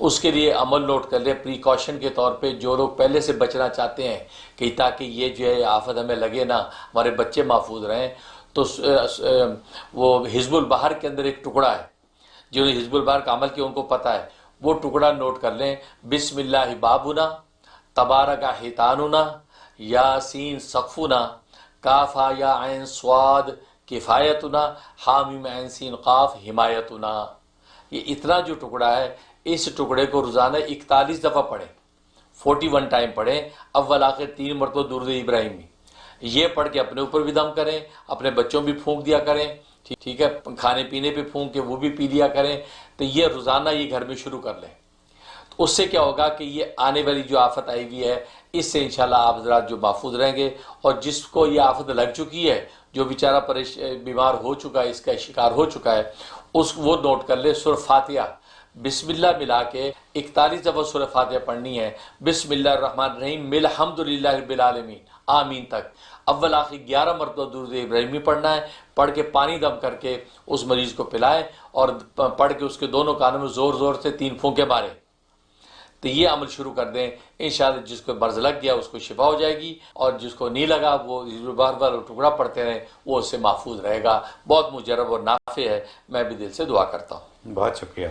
اس کے لیے عمل نوٹ کر لیں پریکاشن کے طور پہ. جو لوگ پہلے سے بچنا چاہتے ہیں کہ تاکہ یہ جو ہے آفت ہمیں لگے نا، ہمارے بچے محفوظ رہیں، تو وہ حزب البحر کے اندر ایک ٹکڑا ہے، جنہوں نے حزب البحر کا عمل کیا ان کو پتہ ہے، وہ ٹکڑا نوٹ کر لیں. بسم اللہ بابنا، تبارک حیتاننا، یاسین سقفنا، کافا یا عین صاد کفایتنا، حامیم عین سین قاف حمایتنا. یہ اتنا جو ٹکڑا ہے، اس ٹکڑے کو روزانہ 41 دفعہ پڑھیں، 41 ٹائم پڑھیں، اول آخر 3 مرتبہ درود ابراہیمی. یہ پڑھ کے اپنے اوپر بھی دم کریں، اپنے بچوں بھی پھونک دیا کریں، ٹھیک ہے، کھانے پینے پہ پھونک کے وہ بھی پی لیا کریں. تو یہ روزانہ یہ گھر میں شروع کر لیں. تو اس سے کیا ہوگا کہ یہ آنے والی جو آفت آئی ہوئی ہے اس سے انشاءاللہ آپ حضرات جو محفوظ رہیں گے. اور جس کو یہ آفت لگ چکی ہے، جو بیچارہ بیمار ہو چکا ہے، اس کا شکار ہو چکا ہے، وہ نوٹ کر لے سورہ فاتحہ بسم اللہ ملا کے 41 دفعہ سورہ فاتحہ پڑھنی ہے. بسم اللہ الرحمن الرحیم الحمدللہ رب العالمین آمین تک اول آخر 11 مرتبہ درود ابراہیمی پڑھنا ہے. پڑھ کے پانی دم کر کے اس مریض کو پلائیں اور پڑھ کے اس کے دونوں کانوں میں زور زور سے 3 پھونکے ماریں. تو یہ عمل شروع کر دیں، انشاءاللہ جس کو مرض لگ گیا اس کو شفا ہو جائے گی، اور جس کو نہیں لگا وہ بار بار ٹکڑا پڑھتے رہیں، وہ اس سے محفوظ رہے گا. بہت مجرب اور نافع ہے. میں بھی دل سے دعا کرتا ہوں. بہت شکریہ.